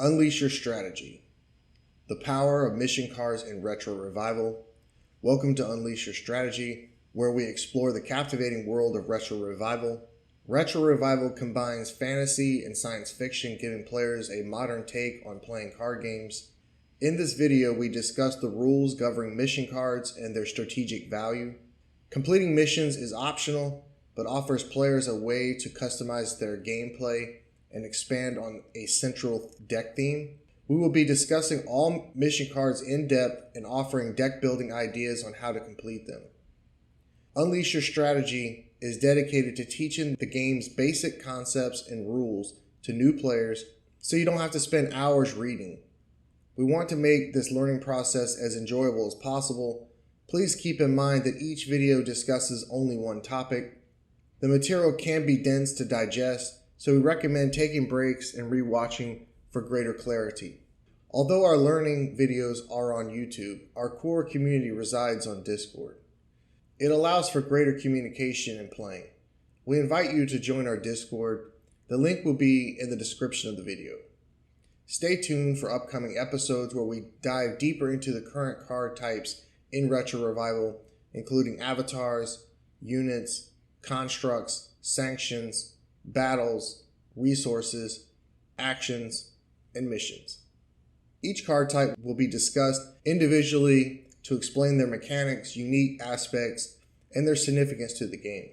Unleash your strategy. The power of mission cards in Retro Revival. Welcome to Unleash Your Strategy, where we explore the captivating world of Retro Revival. Retro Revival combines fantasy and science fiction, giving players a modern take on playing card games. In this video, we discuss the rules governing mission cards and their strategic value. Completing missions is optional, but offers players a way to customize their gameplay and expand on a central deck theme. We will be discussing all mission cards in depth and offering deck building ideas on how to complete them. Unleash Your Strategy is dedicated to teaching the game's basic concepts and rules to new players so you don't have to spend hours reading. We want to make this learning process as enjoyable as possible. Please keep in mind that each video discusses only one topic. The material can be dense to digest, so we recommend taking breaks and rewatching for greater clarity. Although our learning videos are on YouTube, our core community resides on Discord. It allows for greater communication and playing. We invite you to join our Discord. The link will be in the description of the video. Stay tuned for upcoming episodes where we dive deeper into the current card types in Retro Revival, including avatars, units, constructs, sanctions, battles, resources, actions, and missions. Each card type will be discussed individually to explain their mechanics, unique aspects, and their significance to the game.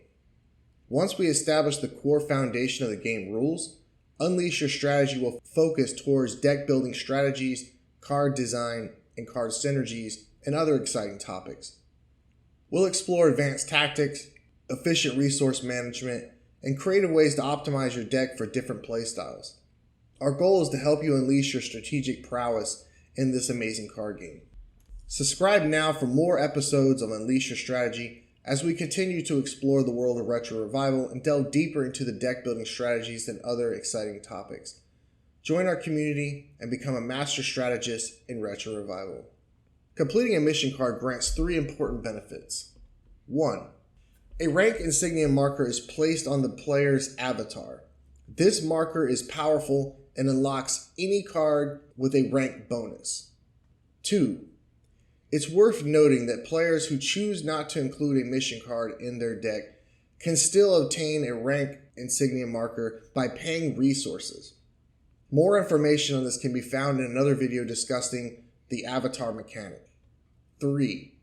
Once we establish the core foundation of the game rules, Unleash Your Strategy will focus towards deck building strategies, card design, and card synergies, and other exciting topics. We'll explore advanced tactics, efficient resource management, and creative ways to optimize your deck for different playstyles. Our goal is to help you unleash your strategic prowess in this amazing card game. Subscribe now for more episodes of Unleash Your Strategy as we continue to explore the world of Retro Revival and delve deeper into the deck building strategies and other exciting topics. Join our community and become a master strategist in Retro Revival. Completing a mission card grants 3 important benefits. 1. A rank insignia marker is placed on the player's avatar. This marker is powerful and unlocks any card with a rank bonus. 2. It's worth noting that players who choose not to include a mission card in their deck can still obtain a rank insignia marker by paying resources. More information on this can be found in another video discussing the avatar mechanic. 3.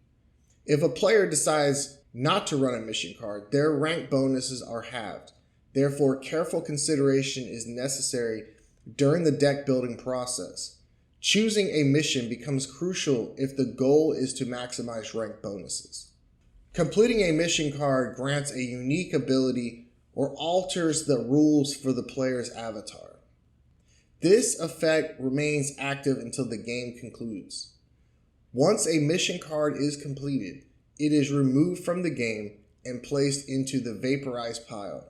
If a player decides not to run a mission card, their rank bonuses are halved. Therefore, careful consideration is necessary during the deck building process. Choosing a mission becomes crucial if the goal is to maximize rank bonuses. Completing a mission card grants a unique ability or alters the rules for the player's avatar. This effect remains active until the game concludes. Once a mission card is completed, it is removed from the game and placed into the vaporized pile.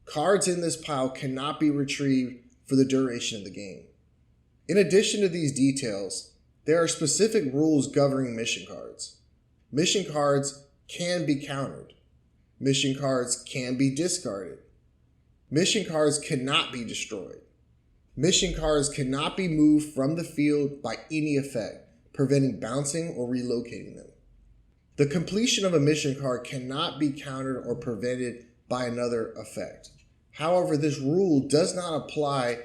Cards in this pile cannot be retrieved for the duration of the game. In addition to these details, there are specific rules governing mission cards. Mission cards can be countered. Mission cards can be discarded. Mission cards cannot be destroyed. Mission cards cannot be moved from the field by any effect, preventing bouncing or relocating them. The completion of a mission card cannot be countered or prevented by another effect. However, this rule does not apply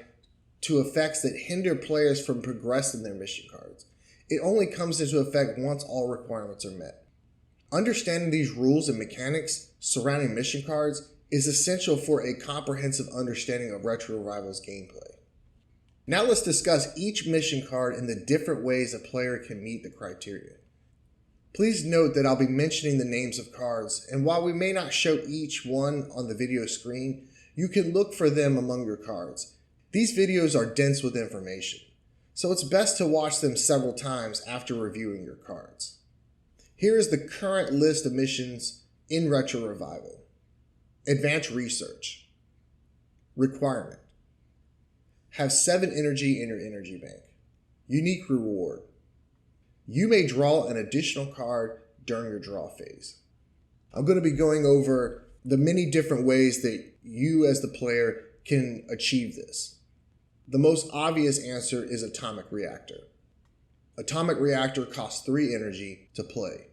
to effects that hinder players from progressing their mission cards. It only comes into effect once all requirements are met. Understanding these rules and mechanics surrounding mission cards is essential for a comprehensive understanding of Retro Revival's gameplay. Now let's discuss each mission card and the different ways a player can meet the criteria. Please note that I'll be mentioning the names of cards, and while we may not show each one on the video screen, you can look for them among your cards. These videos are dense with information, so it's best to watch them several times after reviewing your cards. Here is the current list of missions in Retro Revival. Advanced Research. Requirement. Have 7 energy in your energy bank. Unique reward. You may draw an additional card during your draw phase. I'm going to be going over the many different ways that you as the player can achieve this. The most obvious answer is Atomic Reactor. Atomic Reactor costs 3 energy to play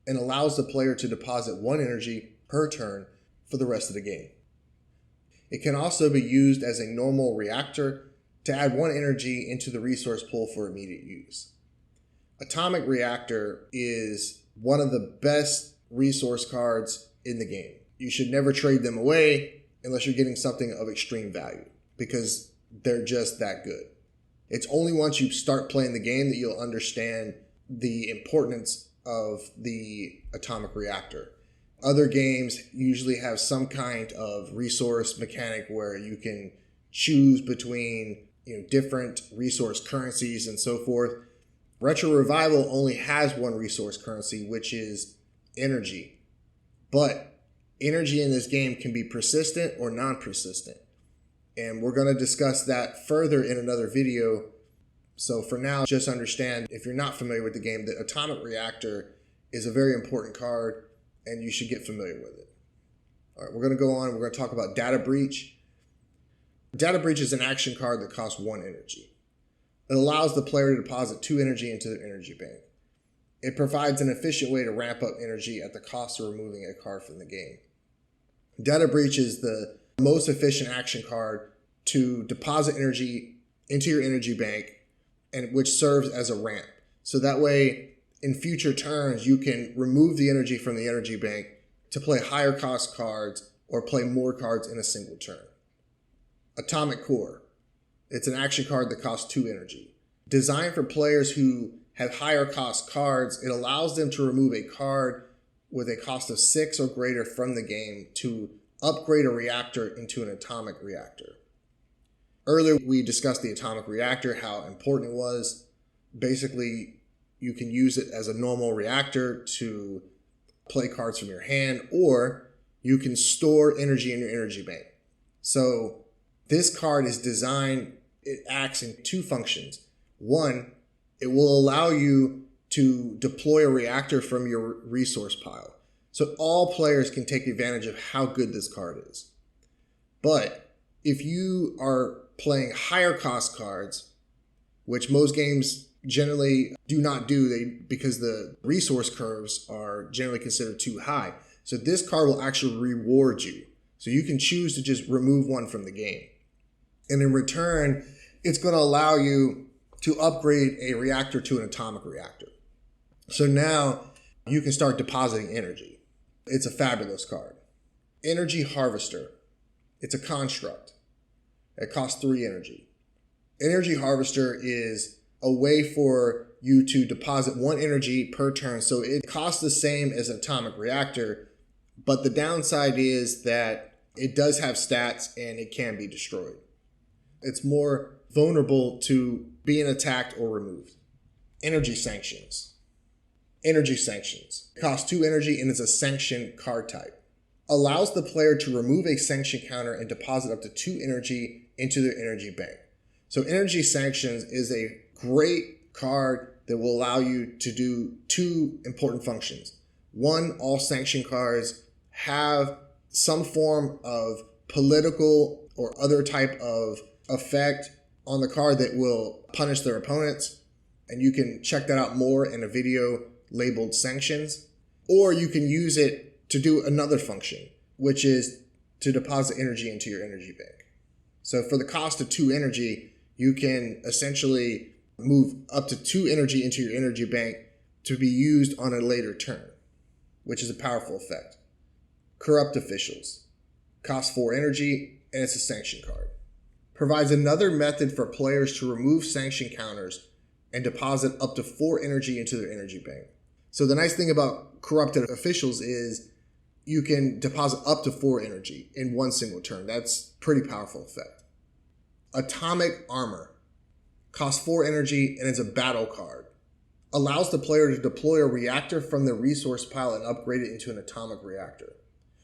and allows the player to deposit 1 energy per turn for the rest of the game. It can also be used as a normal reactor to add 1 energy into the resource pool for immediate use. Atomic Reactor is one of the best resource cards in the game. You should never trade them away unless you're getting something of extreme value, because they're just that good. It's only once you start playing the game that you'll understand the importance of the Atomic Reactor. Other games usually have some kind of resource mechanic where you can choose between different resource currencies and so forth. Retro Revival only has one resource currency, which is energy. But energy in this game can be persistent or non-persistent. And we're going to discuss that further in another video. So for now, just understand, if you're not familiar with the game, that Atomic Reactor is a very important card and you should get familiar with it. All right, we're going to go on. We're going to talk about Data Breach. Data Breach is an action card that costs 1 energy. It allows the player to deposit 2 energy into their energy bank. It provides an efficient way to ramp up energy at the cost of removing a card from the game. Data Breach is the most efficient action card to deposit energy into your energy bank, and which serves as a ramp. So that way, in future turns, you can remove the energy from the energy bank to play higher cost cards or play more cards in a single turn. Atomic Core. It's an action card that costs 2 energy. Designed for players who have higher cost cards, it allows them to remove a card with a cost of 6 or greater from the game to upgrade a reactor into an Atomic Reactor. Earlier, we discussed the Atomic Reactor, how important it was. Basically, you can use it as a normal reactor to play cards from your hand, or you can store energy in your energy bank. So this card is designed, it acts in 2 functions. One, it will allow you to deploy a reactor from your resource pile. So all players can take advantage of how good this card is. But if you are playing higher cost cards, which most games generally do not do because the resource curves are generally considered too high. So this card will actually reward you. So you can choose to just remove 1 from the game. And in return, it's going to allow you to upgrade a reactor to an Atomic Reactor. So now you can start depositing energy. It's a fabulous card. Energy Harvester. It's a construct. It costs 3 energy. Energy Harvester is a way for you to deposit 1 energy per turn. So it costs the same as Atomic Reactor, but the downside is that it does have stats and it can be destroyed. It's more vulnerable to being attacked or removed. Energy Sanctions. Energy Sanctions. It costs 2 energy and is a sanction card type. Allows the player to remove a sanction counter and deposit up to 2 energy into their energy bank. So Energy Sanctions is a great card that will allow you to do 2 important functions. One, all sanction cards have some form of political or other type of effect on the card that will punish their opponents. And you can check that out more in a video labeled Sanctions. Or you can use it to do another function, which is to deposit energy into your energy bank. So for the cost of 2 energy, you can essentially move up to 2 energy into your energy bank to be used on a later turn, which is a powerful effect. Corrupt Officials. Costs 4 energy, and it's a sanction card. Provides another method for players to remove sanction counters and deposit up to 4 energy into their energy bank. So the nice thing about Corrupted Officials is you can deposit up to 4 energy in 1 single turn. That's a pretty powerful effect. Atomic Armor. Costs 4 energy and is a battle card. Allows the player to deploy a reactor from the resource pile and upgrade it into an Atomic Reactor.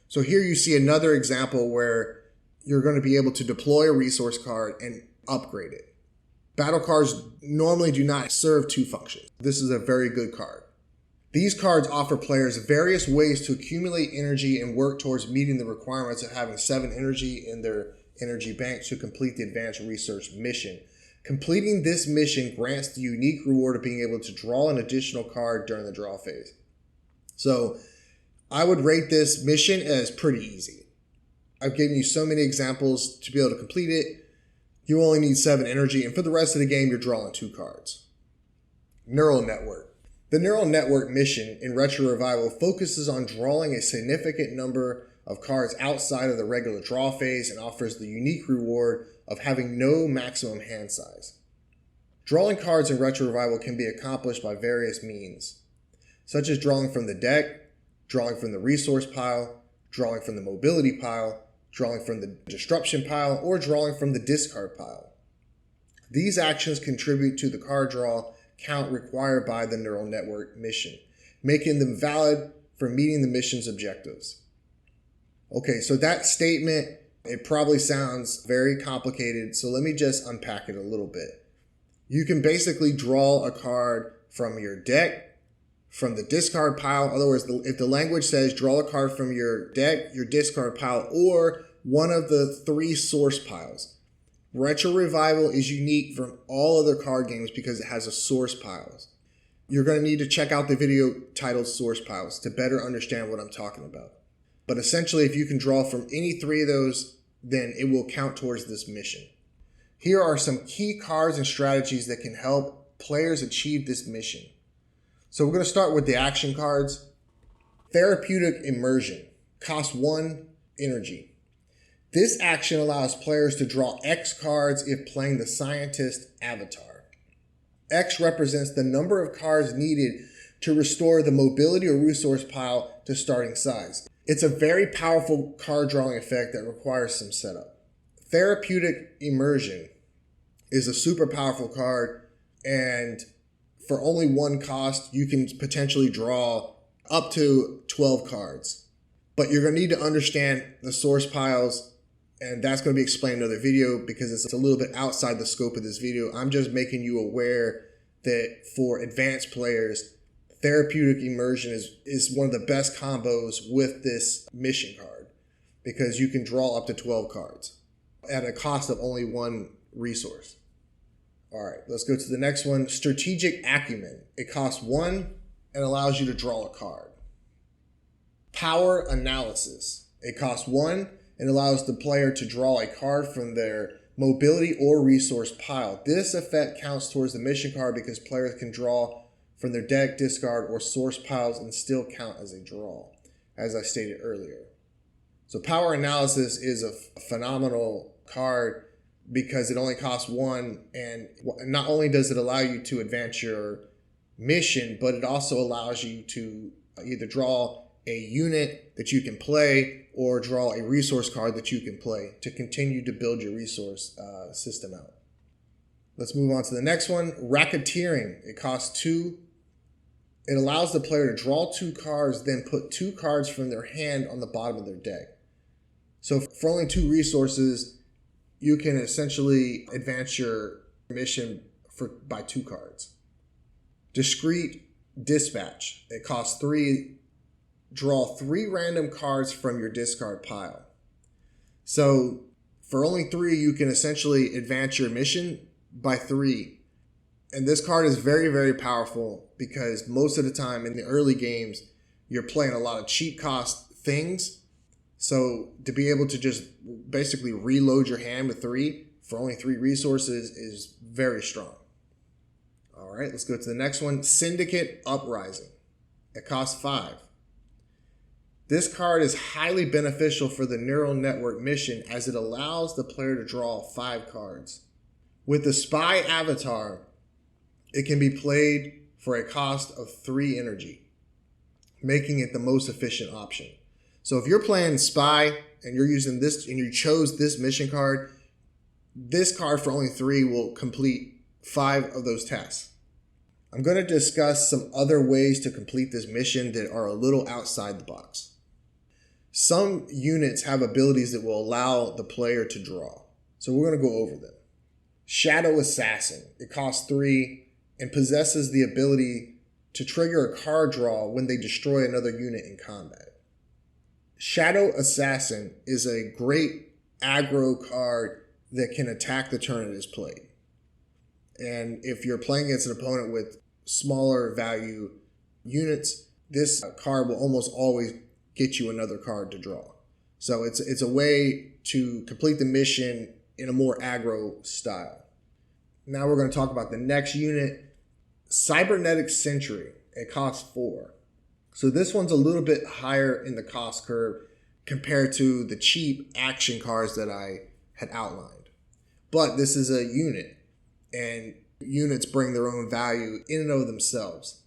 So here you see another example where you're going to be able to deploy a resource card and upgrade it. Battle cards normally do not serve 2 functions. This is a very good card. These cards offer players various ways to accumulate energy and work towards meeting the requirements of having 7 energy in their energy bank to complete the advanced research mission. Completing this mission grants the unique reward of being able to draw an additional card during the draw phase. So I would rate this mission as pretty easy. I've given you so many examples to be able to complete it. You only need 7 energy, and for the rest of the game, you're drawing 2 cards. Neural Network. The Neural Network mission in Retro Revival focuses on drawing a significant number of cards outside of the regular draw phase and offers the unique reward of having no maximum hand size. Drawing cards in Retro Revival can be accomplished by various means, such as drawing from the deck, drawing from the resource pile, drawing from the mobility pile, drawing from the disruption pile, or drawing from the discard pile. These actions contribute to the card draw count required by the Neural Network mission, making them valid for meeting the mission's objectives. Okay, so that statement, it probably sounds very complicated, so let me just unpack it a little bit. You can basically draw a card from your deck, from the discard pile. In other words, if the language says draw a card from your deck, your discard pile, or one of the 3 source piles. Retro Revival is unique from all other card games because it has a source piles. You're going to need to check out the video titled Source Piles to better understand what I'm talking about. But essentially, if you can draw from any 3 of those, then it will count towards this mission. Here are some key cards and strategies that can help players achieve this mission. So we're going to start with the action cards. Therapeutic Immersion costs 1 energy. This action allows players to draw X cards if playing the Scientist avatar. X represents the number of cards needed to restore the mobility or resource pile to starting size. It's a very powerful card drawing effect that requires some setup. Therapeutic Immersion is a super powerful card, and for only 1 cost, you can potentially draw up to 12 cards. But you're going to need to understand the source piles, and that's going to be explained in another video because it's a little bit outside the scope of this video. I'm just making you aware that for advanced players, Therapeutic Immersion is one of the best combos with this mission card because you can draw up to 12 cards at a cost of only 1 resource. All right, let's go to the next one. Strategic Acumen. It costs 1 and allows you to draw a card. Power Analysis. It costs 1 and allows the player to draw a card from their mobility or resource pile. This effect counts towards the mission card because players can draw from their deck, discard, or source piles and still count as a draw, as I stated earlier. So Power Analysis is a phenomenal card because it only costs 1, and not only does it allow you to advance your mission, but it also allows you to either draw a unit that you can play or draw a resource card that you can play to continue to build your resource system out. Let's move on to the next one. Racketeering. It costs 2. It allows the player to draw 2 cards, then put 2 cards from their hand on the bottom of their deck. So for only 2 resources, you can essentially advance your mission by 2 cards. Discreet Dispatch. It costs 3. Draw 3 random cards from your discard pile. So for only 3, you can essentially advance your mission by 3. And this card is very, very powerful because most of the time in the early games, you're playing a lot of cheap cost things. So to be able to just basically reload your hand with 3 for only 3 resources is very strong. All right, let's go to the next one. Syndicate Uprising. It costs 5. This card is highly beneficial for the Neural Network mission as it allows the player to draw 5 cards. With the Spy avatar, it can be played for a cost of 3 energy, making it the most efficient option. So if you're playing Spy and you're using this and you chose this mission card, this card for only 3 will complete 5 of those tasks. I'm going to discuss some other ways to complete this mission that are a little outside the box. Some units have abilities that will allow the player to draw. So we're going to go over them. Shadow Assassin. It costs 3 and possesses the ability to trigger a card draw when they destroy another unit in combat. Shadow Assassin is a great aggro card that can attack the turn it is played. And if you're playing against an opponent with smaller value units, this card will almost always get you another card to draw. So it's a way to complete the mission in a more aggro style. Now we're going to talk about the next unit, Cybernetic Sentry. It costs 4. So this one's a little bit higher in the cost curve compared to the cheap action cards that I had outlined. But this is a unit, and units bring their own value in and of themselves.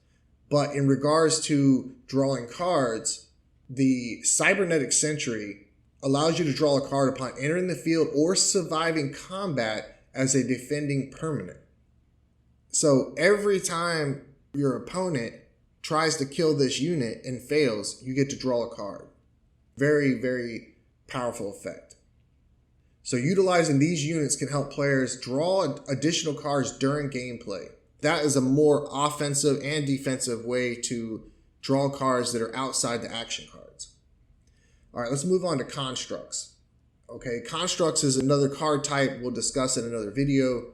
But in regards to drawing cards, the Cybernetic Sentry allows you to draw a card upon entering the field or surviving combat as a defending permanent. So every time your opponent tries to kill this unit and fails, you get to draw a card. Very, very powerful effect. So utilizing these units can help players draw additional cards during gameplay. That is a more offensive and defensive way to draw cards that are outside the action cards. All right, let's move on to constructs. Okay, constructs is another card type we'll discuss in another video.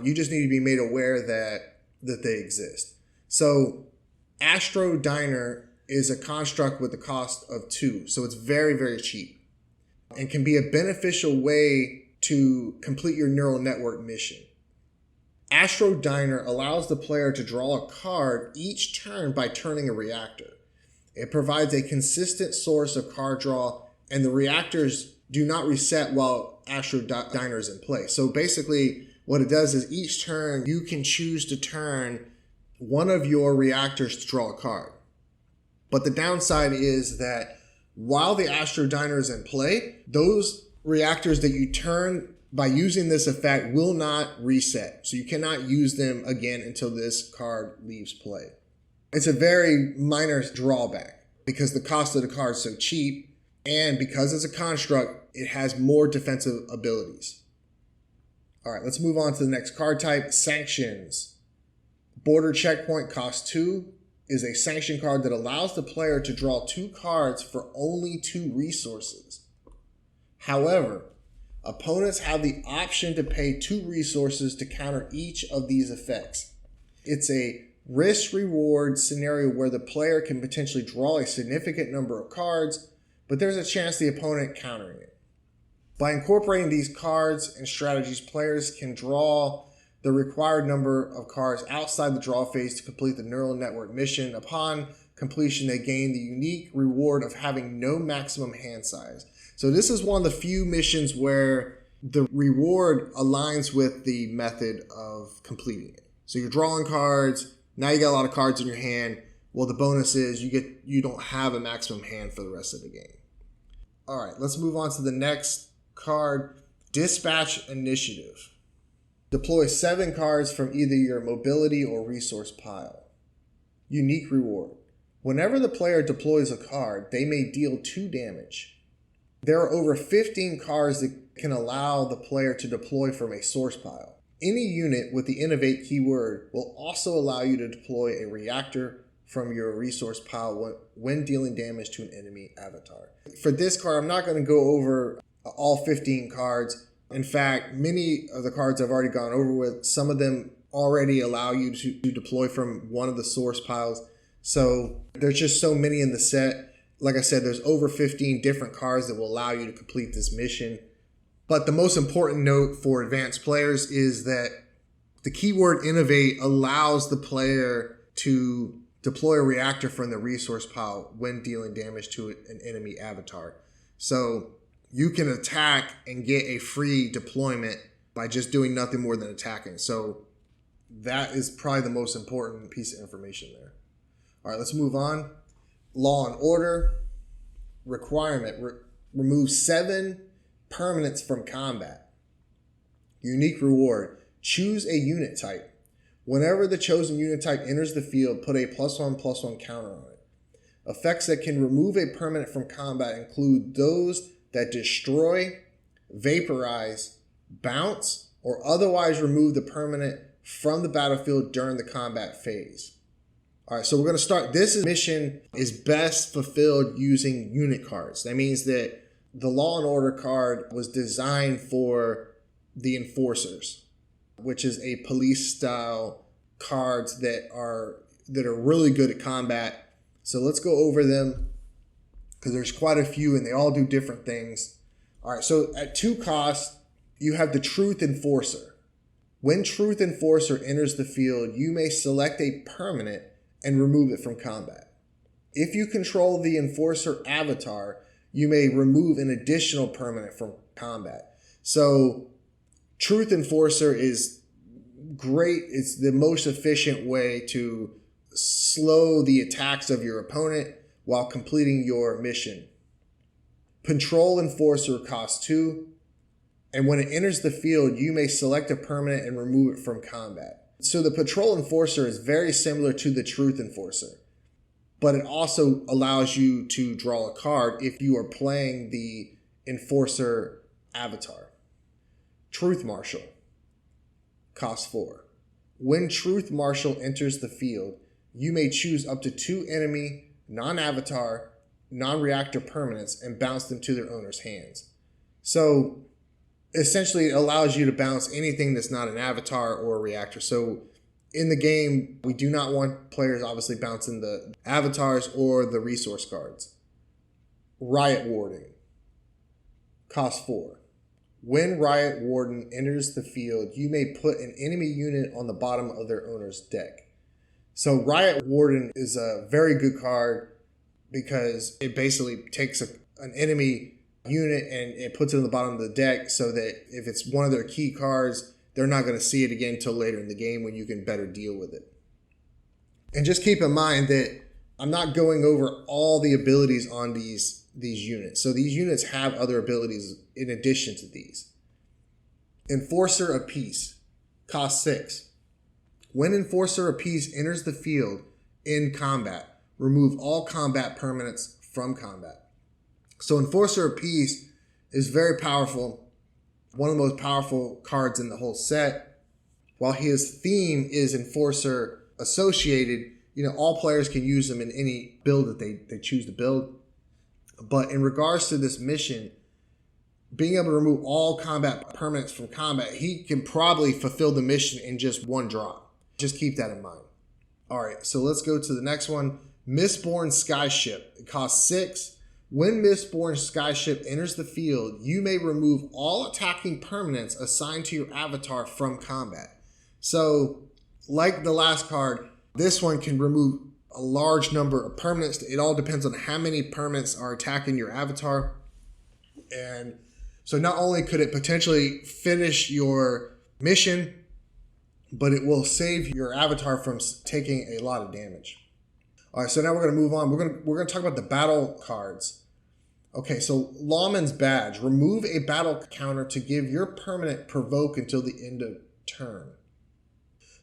You just need to be made aware that they exist. So Astro Diner is a construct with the cost of 2. So it's very, very cheap and can be a beneficial way to complete your neural network mission. Astro Diner allows the player to draw a card each turn by turning a reactor. It provides a consistent source of card draw, and the reactors do not reset while Astro Diner is in play. So basically what it does is each turn you can choose to turn one of your reactors to draw a card. But the downside is that while the Astro Diner is in play, those reactors that you turn by using this effect will not reset. So you cannot use them again until this card leaves play. It's a very minor drawback because the cost of the card is so cheap, and because it's a construct, it has more defensive abilities. All right, let's move on to the next card type, Sanctions. Border Checkpoint cost 2 is a sanction card that allows the player to draw 2 cards for only 2 resources. However, opponents have the option to pay 2 resources to counter each of these effects. It's a risk-reward scenario where the player can potentially draw a significant number of cards, but there's a chance the opponent countering it. By incorporating these cards and strategies, players can draw the required number of cards outside the draw phase to complete the neural network mission. Upon completion, they gain the unique reward of having no maximum hand size. So this is one of the few missions where the reward aligns with the method of completing it. So you're drawing cards, now you got a lot of cards in your hand. Well, the bonus is you don't have a maximum hand for the rest of the game. All right, let's move on to the next card, Dispatch Initiative. Deploy 7 cards from either your mobility or resource pile. Unique reward. Whenever the player deploys a card, they may deal 2 damage. There are over 15 cards that can allow the player to deploy from a source pile. Any unit with the Innovate keyword will also allow you to deploy a reactor from your resource pile when dealing damage to an enemy avatar. For this card, I'm not going to go over all 15 cards. In fact, many of the cards I've already gone over with, some of them already allow you to deploy from one of the source piles. So there's just so many in the set. Like I said, there's over 15 different cards that will allow you to complete this mission. But the most important note for advanced players is that the keyword Innovate allows the player to deploy a reactor from the resource pile when dealing damage to an enemy avatar. So you can attack and get a free deployment by just doing nothing more than attacking. So that is probably the most important piece of information there. All right, let's move on. Law and Order. Requirement. Remove 7 permanents from combat. Unique reward. Choose a unit type. Whenever the chosen unit type enters the field, put a +1/+1 counter on it. Effects that can remove a permanent from combat include those that destroy, vaporize, bounce, or otherwise remove the permanent from the battlefield during the combat phase. All right, so we're going to start. This mission is best fulfilled using unit cards. That means that The Law and Order card was designed for the Enforcers, which is a police style cards that are really good at combat. So let's go over them because there's quite a few and they all do different things. All right, so at 2 costs, you have the Truth Enforcer. When Truth Enforcer enters the field, you may select a permanent and remove it from combat. If you control the Enforcer avatar, you may remove an additional permanent from combat. So Truth Enforcer is great. It's the most efficient way to slow the attacks of your opponent while completing your mission. Patrol Enforcer costs 2, and when it enters the field, you may select a permanent and remove it from combat. So the Patrol Enforcer is very similar to the Truth Enforcer, but it also allows you to draw a card if you are playing the Enforcer avatar. Truth Marshal costs 4. When Truth Marshal enters the field, you may choose up to 2 enemy, non-avatar, non-reactor permanents and bounce them to their owner's hands. So essentially it allows you to bounce anything that's not an avatar or a reactor. So in the game, we do not want players obviously bouncing the avatars or the resource cards. Riot Warden costs 4. When Riot Warden enters the field, you may put an enemy unit on the bottom of their owner's deck. So Riot Warden is a very good card because it basically takes an enemy unit and it puts it on the bottom of the deck so that if it's one of their key cards, they're not going to see it again until later in the game when you can better deal with it. And just keep in mind that I'm not going over all the abilities on these units. So these units have other abilities in addition to these. Enforcer of Peace costs 6. When Enforcer of Peace enters the field in combat, remove all combat permanents from combat. So Enforcer of Peace is very powerful, one of the most powerful cards in the whole set. While his theme is Enforcer associated, all players can use him in any build that they choose to build. But in regards to this mission, being able to remove all combat permanents from combat, he can probably fulfill the mission in just 1 drop. Just keep that in mind. All right, so let's go to the next one. Mistborn Skyship. It costs 6. When Mistborn Skyship enters the field, you may remove all attacking permanents assigned to your avatar from combat. So, like the last card, this one can remove a large number of permanents. It all depends on how many permanents are attacking your avatar. And so not only could it potentially finish your mission, but it will save your avatar from taking a lot of damage. All right, so now we're going to move on. We're going to talk about the battle cards. Okay, so Lawman's Badge. Remove a battle counter to give your permanent Provoke until the end of turn.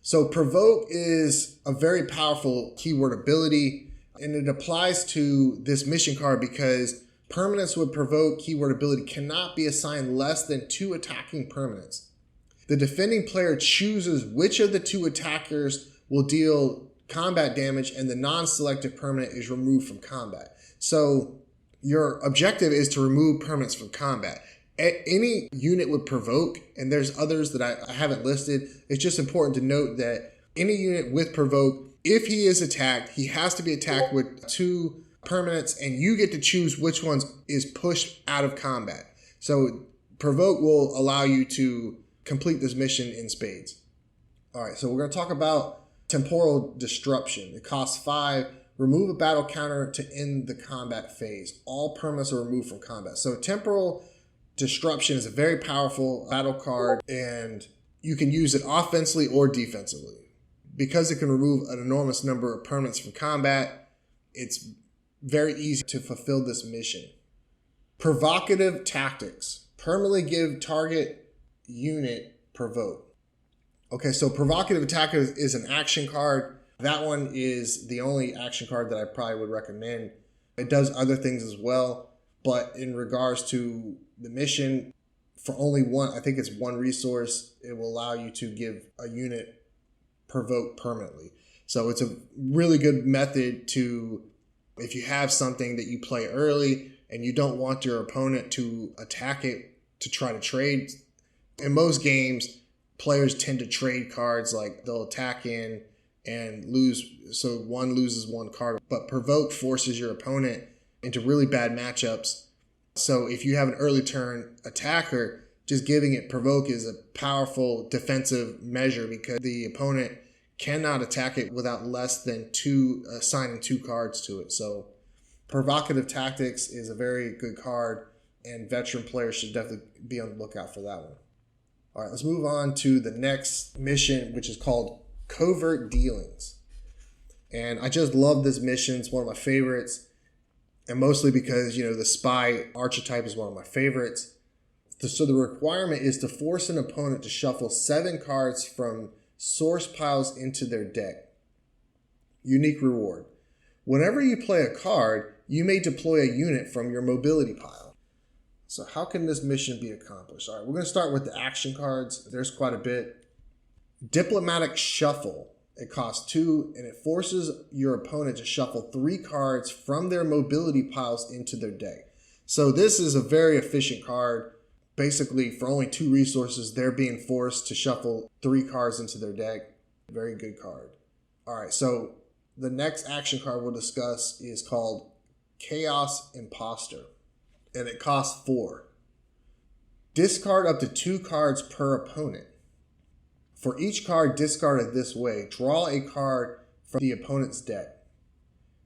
So Provoke is a very powerful keyword ability, and it applies to this mission card because permanents with Provoke keyword ability cannot be assigned less than 2 attacking permanents. The defending player chooses which of the 2 attackers will deal combat damage, and the non-selected permanent is removed from combat. So your objective is to remove permanents from combat. Any unit with Provoke, and there's others that I haven't listed, it's just important to note that any unit with Provoke, if he is attacked, he has to be attacked with 2 permanents, and you get to choose which ones is pushed out of combat. So Provoke will allow you to complete this mission in spades. All right, so we're going to talk about Temporal Disruption. It costs 5. Remove a battle counter to end the combat phase. All permanents are removed from combat. So Temporal Disruption is a very powerful battle card, and you can use it offensively or defensively. Because it can remove an enormous number of permanents from combat, it's very easy to fulfill this mission. Provocative Tactics. Permanently give target unit Provoke. Okay, so Provocative Attack is an action card. That one is the only action card that I probably would recommend. It does other things as well, but in regards to the mission, for only one, I think it's 1 resource, it will allow you to give a unit Provoke permanently. So it's a really good method to, if you have something that you play early and you don't want your opponent to attack it to try to trade. In most games, players tend to trade cards, like they'll attack in and lose, so one loses one card. But Provoke forces your opponent into really bad matchups. So if you have an early turn attacker, just giving it Provoke is a powerful defensive measure because the opponent cannot attack it without less than assigning 2 cards to it. So Provocative Tactics is a very good card, and veteran players should definitely be on the lookout for that one. All right, let's move on to the next mission, which is called Covert Dealings. And I just love this mission. It's one of my favorites, and mostly because, the spy archetype is one of my favorites. So the requirement is to force an opponent to shuffle 7 cards from source piles into their deck. Unique reward. Whenever you play a card, you may deploy a unit from your mobility pile. So how can this mission be accomplished? All right, we're going to start with the action cards. There's quite a bit. Diplomatic Shuffle. It costs 2, and it forces your opponent to shuffle 3 cards from their mobility piles into their deck. So this is a very efficient card. Basically, for only 2 resources, they're being forced to shuffle 3 cards into their deck. Very good card. All right, so the next action card we'll discuss is called Chaos Imposter, and it costs 4. Discard up to 2 cards per opponent. For each card discarded this way, draw a card from the opponent's deck.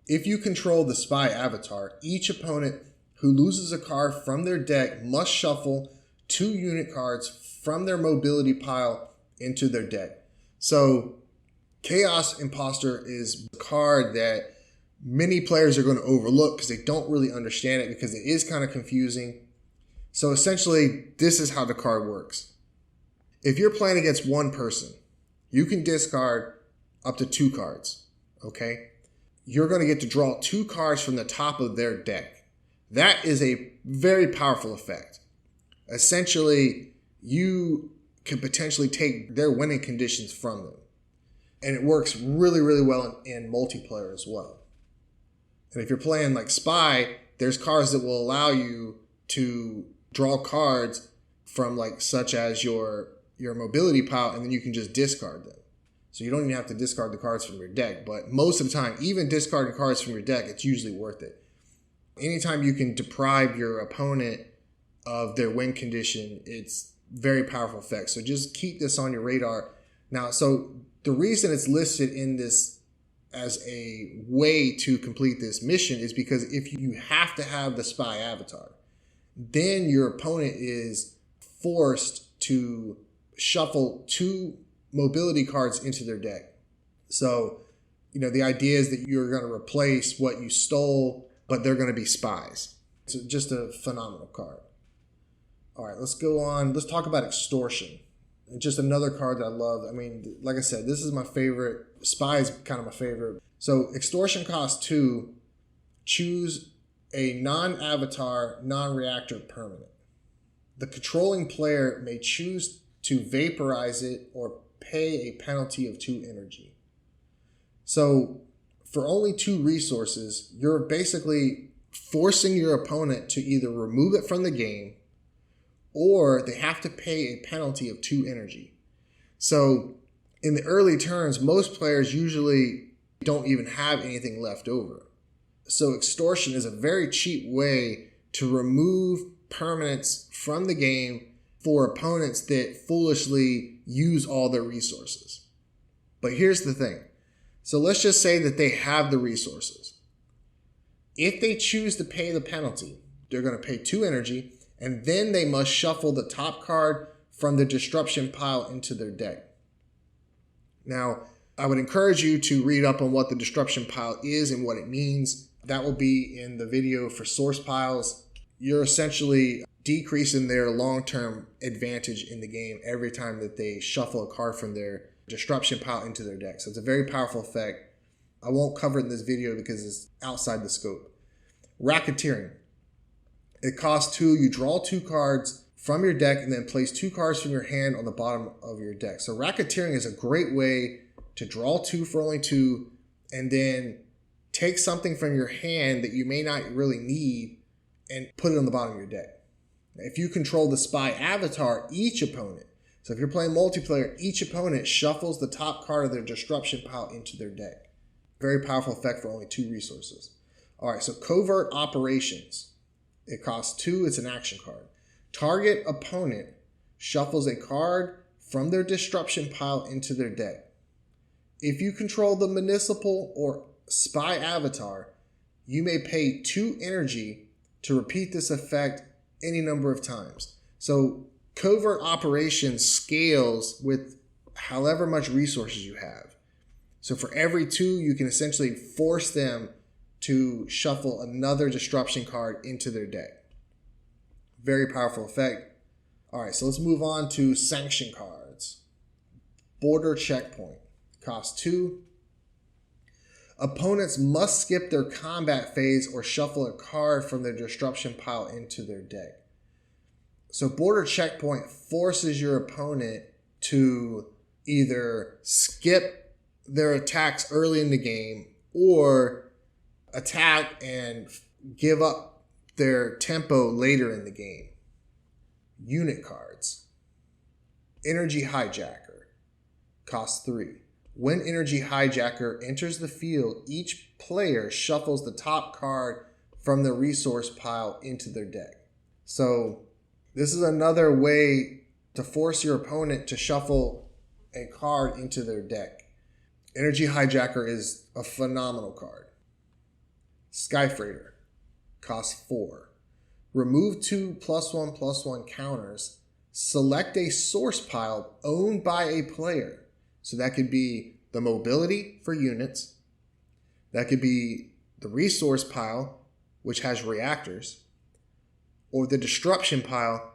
If you control the spy avatar, each opponent who loses a card from their deck must shuffle 2 unit cards from their mobility pile into their deck. So Chaos Imposter is a card that many players are going to overlook because they don't really understand it, because it is kind of confusing. So essentially, this is how the card works. If you're playing against one person, you can discard up to 2 cards, okay? You're going to get to draw 2 cards from the top of their deck. That is a very powerful effect. Essentially, you can potentially take their winning conditions from them. And it works really, really well in multiplayer as well. And if you're playing like Spy, there's cards that will allow you to draw cards from, like, such as your mobility pile, and then you can just discard them. So you don't even have to discard the cards from your deck. But most of the time, even discarding cards from your deck, it's usually worth it. Anytime you can deprive your opponent of their win condition, it's very powerful effect. So just keep this on your radar. Now, so the reason it's listed in this as a way to complete this mission is because if you have to have the spy avatar, then your opponent is forced to shuffle 2 mobility cards into their deck. So, the idea is that you're going to replace what you stole, but they're going to be spies. It's just a phenomenal card. All right, let's go on. Let's talk about Extortion. Just another card that I love. I mean, like I said, this is my favorite. Spy is kind of my favorite. So Extortion costs 2. Choose a non-avatar, non-reactor permanent. The controlling player may choose to vaporize it or pay a penalty of 2 energy. So for only 2 resources, you're basically forcing your opponent to either remove it from the game, or they have to pay a penalty of 2 energy. So in the early turns, most players usually don't even have anything left over. So Extortion is a very cheap way to remove permanents from the game for opponents that foolishly use all their resources. But here's the thing. So let's just say that they have the resources. If they choose to pay the penalty, they're going to pay 2 energy, and then they must shuffle the top card from the disruption pile into their deck. Now, I would encourage you to read up on what the disruption pile is and what it means. That will be in the video for source piles. You're essentially decreasing their long-term advantage in the game every time that they shuffle a card from their disruption pile into their deck. So it's a very powerful effect. I won't cover it in this video because it's outside the scope. Racketeering. It costs 2. You draw 2 cards from your deck and then place 2 cards from your hand on the bottom of your deck. So Racketeering is a great way to draw 2 for only 2 and then take something from your hand that you may not really need and put it on the bottom of your deck. If you control the spy avatar, each opponent, so if you're playing multiplayer, each opponent shuffles the top card of their disruption pile into their deck. Very powerful effect for only 2 resources. All right, so Covert Operations. It costs 2, it's an action card. Target opponent shuffles a card from their disruption pile into their deck. If you control the municipal or spy avatar, you may pay 2 energy to repeat this effect any number of times. So Covert Operations scales with however much resources you have. So for every 2, you can essentially force them to shuffle another disruption card into their deck. Very powerful effect. All right, so let's move on to sanction cards. Border Checkpoint. Cost 2. Opponents must skip their combat phase or shuffle a card from their disruption pile into their deck. So Border Checkpoint forces your opponent to either skip their attacks early in the game or attack and give up their tempo later in the game. Unit cards. Energy Hijacker. Cost 3. When Energy Hijacker enters the field, each player shuffles the top card from the resource pile into their deck. So this is another way to force your opponent to shuffle a card into their deck. Energy Hijacker is a phenomenal card. Skyfreighter. Costs 4. Remove 2 +1/+1 counters. Select a source pile owned by a player. So that could be the mobility for units. That could be the resource pile, which has reactors. Or the disruption pile,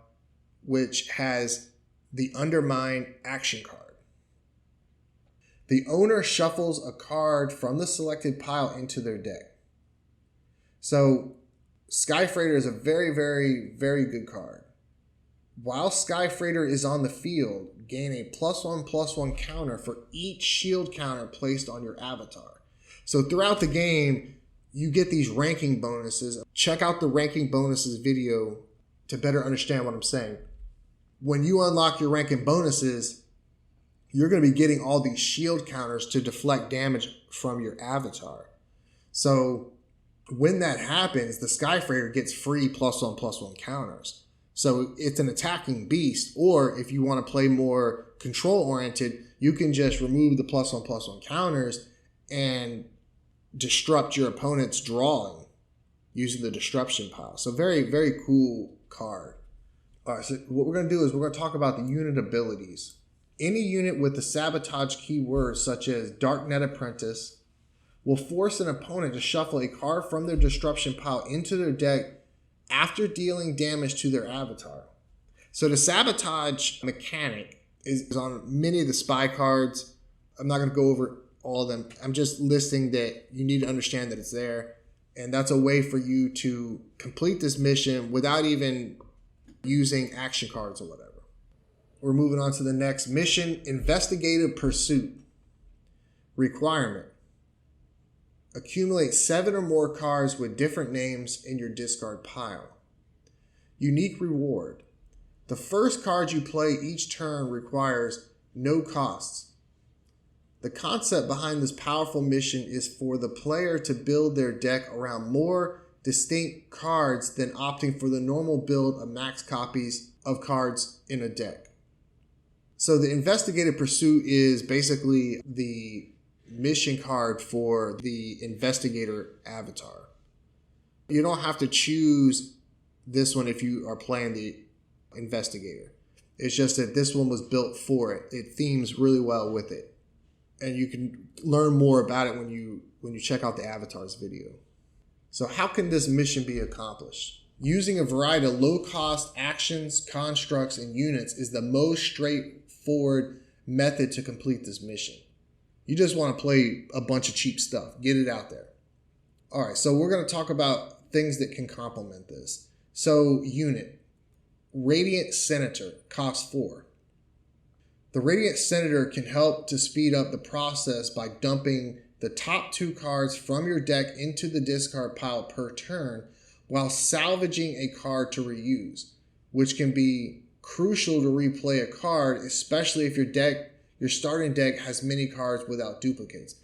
which has the undermine action card. The owner shuffles a card from the selected pile into their deck. So Skyfreighter is a very, very, very good card. While Skyfreighter is on the field, gain a +1/+1 counter for each shield counter placed on your avatar. So throughout the game, you get these ranking bonuses. Check out the ranking bonuses video to better understand what I'm saying. When you unlock your ranking bonuses, you're going to be getting all these shield counters to deflect damage from your avatar. So when that happens, the Skyfreighter gets free +1/+1 counters. So it's an attacking beast, or if you want to play more control-oriented, you can just remove the +1/+1 counters and disrupt your opponent's drawing using the disruption pile. So very, very cool card. All right, so what we're going to do is we're going to talk about the unit abilities. Any unit with the sabotage keyword, such as Darknet Apprentice, will force an opponent to shuffle a card from their disruption pile into their deck after dealing damage to their avatar. So the sabotage mechanic is on many of the spy cards. I'm not going to go over all of them. I'm just listing that you need to understand that it's there. And that's a way for you to complete this mission without even using action cards or whatever. We're moving on to the next mission, Investigative Pursuit. Requirement. Accumulate 7 or more cards with different names in your discard pile. Unique reward. The first card you play each turn requires no costs. The concept behind this powerful mission is for the player to build their deck around more distinct cards than opting for the normal build of max copies of cards in a deck. So the Investigative Pursuit is basically the mission card for the investigator avatar. You don't have to choose this one if you are playing the investigator. It's just that this one was built for it. It themes really well with it. And you can learn more about it when you check out the avatars video. So how can this mission be accomplished? Using a variety of low-cost actions, constructs, and units is the most straightforward method to complete this mission. You just want to play a bunch of cheap stuff. Get it out there. All right, so we're going to talk about things that can complement this. So, unit. Radiant Senator, costs 4. The Radiant Senator can help to speed up the process by dumping the top 2 cards from your deck into the discard pile per turn, while salvaging a card to reuse, which can be crucial to replay a card, especially if your starting deck has many cards without duplicates.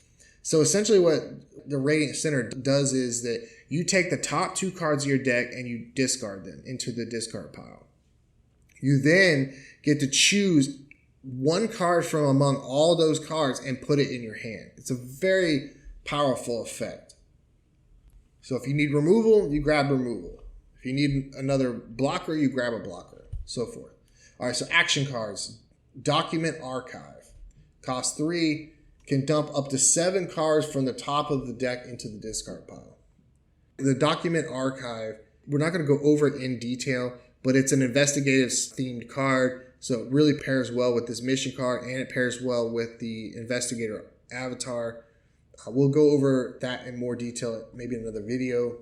So essentially what the Radiant Center does is that you take the top 2 cards of your deck and you discard them into the discard pile. You then get to choose one card from among all those cards and put it in your hand. It's a very powerful effect. So if you need removal, you grab removal. If you need another blocker, you grab a blocker, so forth. All right, so action cards. Document Archive. Cost 3, can dump up to 7 cards from the top of the deck into the discard pile. The Document Archive, we're not going to go over it in detail, but it's an investigative themed card. So it really pairs well with this mission card, and it pairs well with the investigator avatar. We'll go over that in more detail, maybe in another video.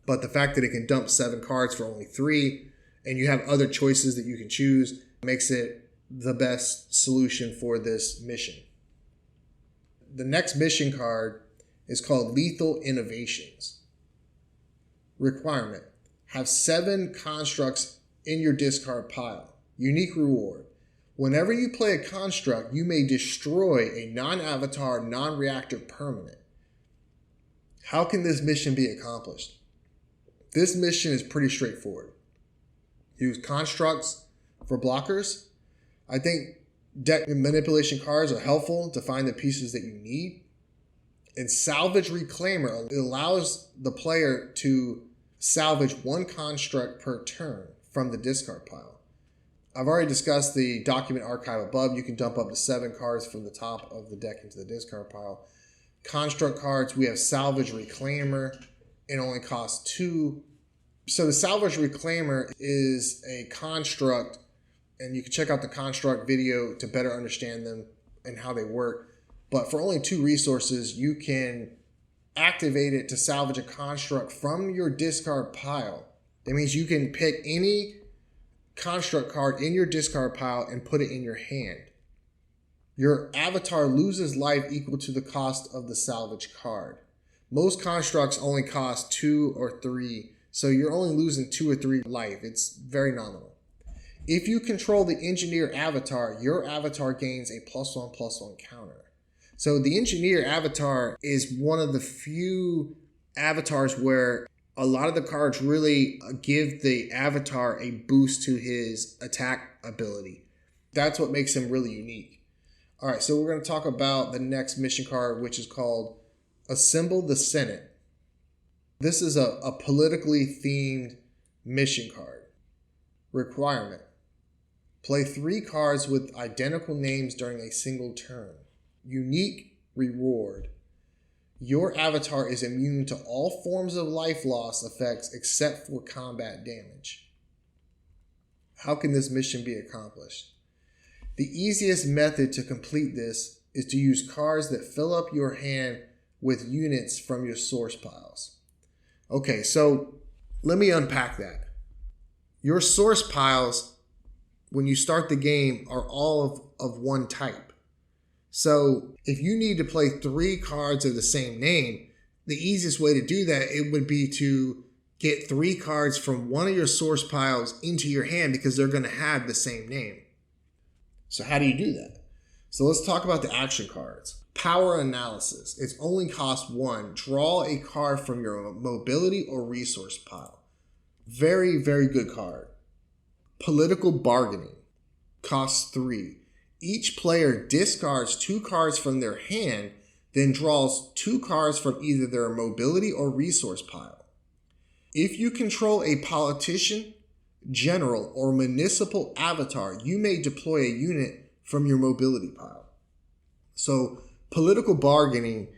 But the fact that it can dump 7 cards for only 3, and you have other choices that you can choose, makes it the best solution for this mission. The next mission card is called Lethal Innovations. Requirement: have 7 constructs in your discard pile. Unique reward: whenever you play a construct, you may destroy a non-avatar, non-reactor permanent. How can this mission be accomplished? This mission is pretty straightforward. Use constructs for blockers. I think deck manipulation cards are helpful to find the pieces that you need. And Salvage Reclaimer allows the player to salvage 1 construct per turn from the discard pile. I've already discussed the Document Archive above. You can dump up to 7 cards from the top of the deck into the discard pile. Construct cards, we have Salvage Reclaimer. It only costs 2. So the Salvage Reclaimer is a construct, and you can check out the construct video to better understand them and how they work. But for only 2 resources, you can activate it to salvage a construct from your discard pile. That means you can pick any construct card in your discard pile and put it in your hand. Your avatar loses life equal to the cost of the salvage card. Most constructs only cost 2 or 3, so you're only losing 2 or 3 life. It's very nominal. If you control the engineer avatar, your avatar gains a +1/+1 counter. So the engineer avatar is one of the few avatars where a lot of the cards really give the avatar a boost to his attack ability. That's what makes him really unique. All right, so we're going to talk about the next mission card, which is called Assemble the Senate. This is a politically themed mission card. Requirement: play 3 cards with identical names during a single turn. Unique reward: your avatar is immune to all forms of life loss effects except for combat damage. How can this mission be accomplished? The easiest method to complete this is to use cards that fill up your hand with units from your source piles. Okay, so let me unpack that. Your source piles, when you start the game, are all of one type. So if you need to play 3 cards of the same name, the easiest way to do that, it would be to get 3 cards from one of your source piles into your hand because they're going to have the same name. So how do you do that? So let's talk about the action cards. Power Analysis. It's only cost 1. Draw a card from your mobility or resource pile. Very, very good card. Political Bargaining. Costs 3. Each player discards 2 cards from their hand, then draws 2 cards from either their mobility or resource pile. If you control a politician, general, or municipal avatar, you may deploy a unit from your mobility pile. So Political Bargaining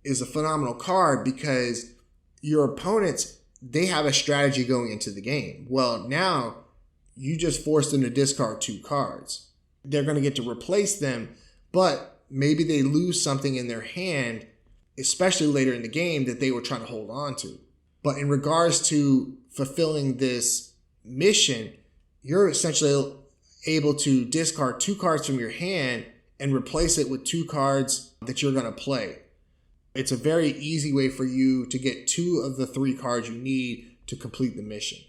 is a phenomenal card because your opponents, they have a strategy going into the game. Well, now you just forced them to discard 2 cards. They're going to get to replace them, but maybe they lose something in their hand, especially later in the game, that they were trying to hold on to. But in regards to fulfilling this mission, you're essentially able to discard 2 cards from your hand and replace it with 2 cards that you're going to play. It's a very easy way for you to get 2 of the 3 cards you need to complete the mission.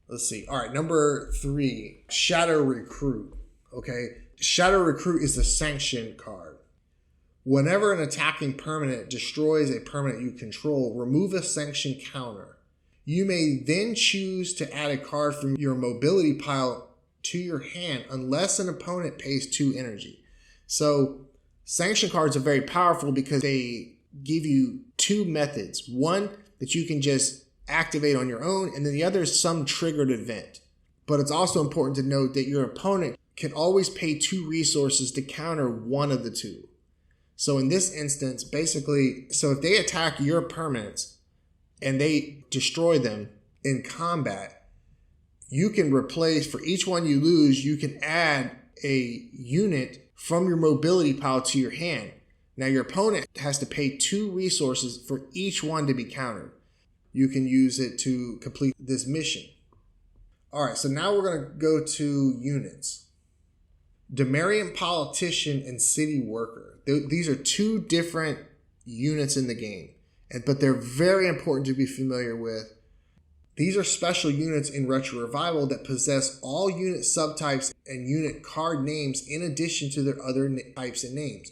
Let's see. All right, number 3, Shadow Recruit. Okay, Shadow Recruit is the sanction card. Whenever an attacking permanent destroys a permanent you control, remove a sanction counter. You may then choose to add a card from your mobility pile to your hand unless an opponent pays 2 energy. So sanction cards are very powerful because they give you 2 methods. One that you can just activate on your own, and then the other is some triggered event. But it's also important to note that your opponent can always pay 2 resources to counter one of the 2. So in this instance, basically, so if they attack your permanents and they destroy them in combat, you can replace, for each one you lose, you can add a unit from your mobility pile to your hand. Now your opponent has to pay 2 resources for each one to be countered. You can use it to complete this mission. All right, so now we're going to go to units. Demarian Politician and City Worker. These are 2 different units in the game, but they're very important to be familiar with. These are special units in Retro Revival that possess all unit subtypes and unit card names in addition to their other types and names.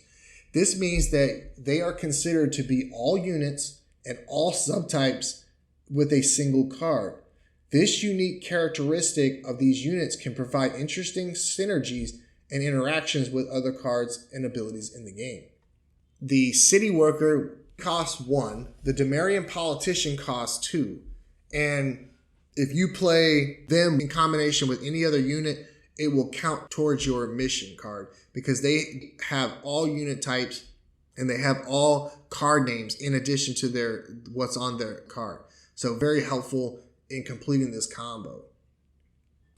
This means that they are considered to be all units and all subtypes with a single card. This unique characteristic of these units can provide interesting synergies and interactions with other cards and abilities in the game. The City Worker costs 1, the Demarian Politician costs 2, and if you play them in combination with any other unit, it will count towards your mission card because they have all unit types and they have all card names in addition to what's on their card. So very helpful in completing this combo.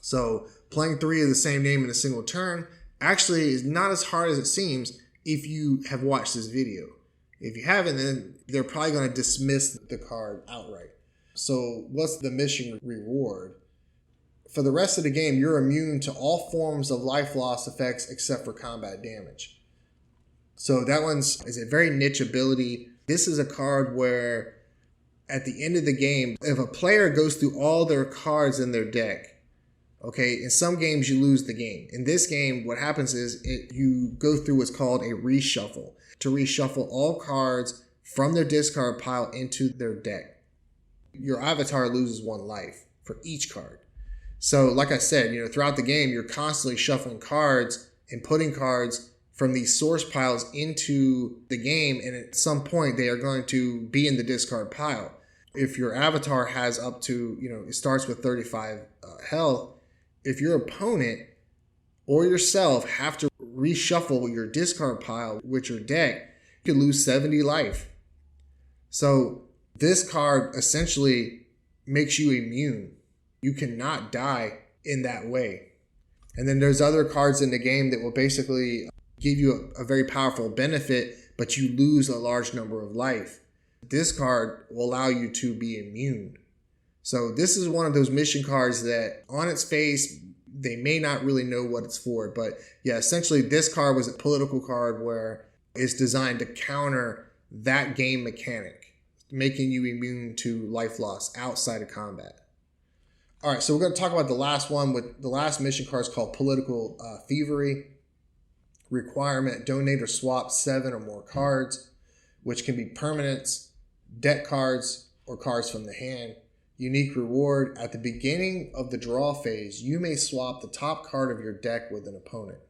So playing 3 of the same name in a single turn actually is not as hard as it seems if you have watched this video. If you haven't, then they're probably going to dismiss the card outright. So what's the mission reward? For the rest of the game, you're immune to all forms of life loss effects except for combat damage. So that is a very niche ability. This is a card where at the end of the game, if a player goes through all their cards in their deck, okay, in some games you lose the game. In this game, what happens is you go through what's called a reshuffle to reshuffle all cards from their discard pile into their deck. Your avatar loses 1 life for each card. So like I said, throughout the game, you're constantly shuffling cards and putting cards from these source piles into the game, and at some point they are going to be in the discard pile. If your avatar has up to, it starts with 35 health, if your opponent or yourself have to reshuffle your discard pile with your deck, you could lose 70 life. So this card essentially makes you immune. You cannot die in that way. And then there's other cards in the game that will basically give you a very powerful benefit, but you lose a large number of life. This card will allow you to be immune. So this is one of those mission cards that on its face, they may not really know what it's for. But yeah, essentially this card was a political card where it's designed to counter that game mechanic, making you immune to life loss outside of combat. All right, so we're going to talk about the last one. With the last mission card is called Political Thievery. Requirement: donate or swap 7 or more cards, which can be permanents, deck cards, or cards from the hand. Unique reward: at the beginning of the draw phase, you may swap the top card of your deck with an opponent.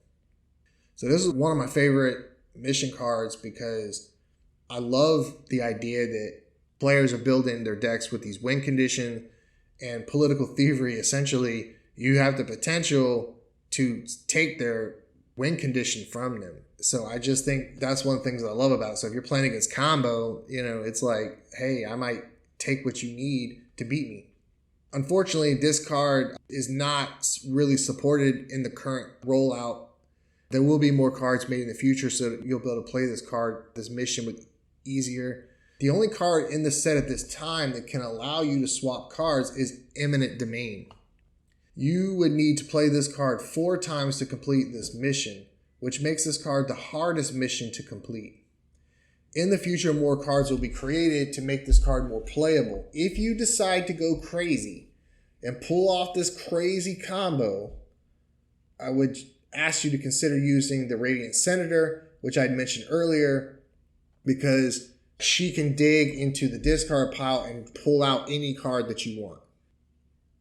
So this is one of my favorite mission cards because I love the idea that players are building their decks with these win conditions. And Political Thievery, essentially, you have the potential to take their win condition from them. So I just think that's one of the things that I love about it. So if you're playing against combo, it's like, hey, I might take what you need to beat me. Unfortunately, this card is not really supported in the current rollout. There will be more cards made in the future, so that you'll be able to play this mission with easier. The only card in the set at this time that can allow you to swap cards is Eminent Domain. You would need to play this card 4 times to complete this mission, which makes this card the hardest mission to complete. In the future, more cards will be created to make this card more playable. If you decide to go crazy and pull off this crazy combo, I would ask you to consider using the Radiant Senator, which I'd mentioned earlier, because she can dig into the discard pile and pull out any card that you want.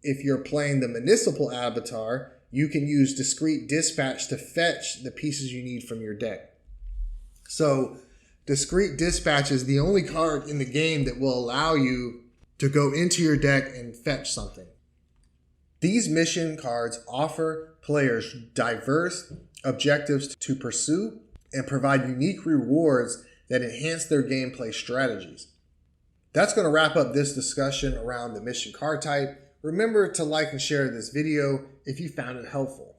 If you're playing the Municipal Avatar, you can use Discreet Dispatch to fetch the pieces you need from your deck. So Discreet Dispatch is the only card in the game that will allow you to go into your deck and fetch something. These mission cards offer players diverse objectives to pursue and provide unique rewards that enhance their gameplay strategies. That's going to wrap up this discussion around the mission card type. Remember to like and share this video if you found it helpful.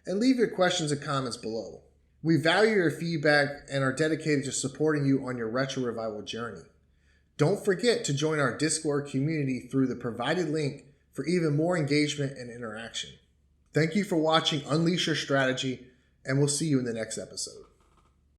And leave your questions and comments below. We value your feedback and are dedicated to supporting you on your Retro Revival journey. Don't forget to join our Discord community through the provided link for even more engagement and interaction. Thank you for watching Unleash Your Strategy, and we'll see you in the next episode.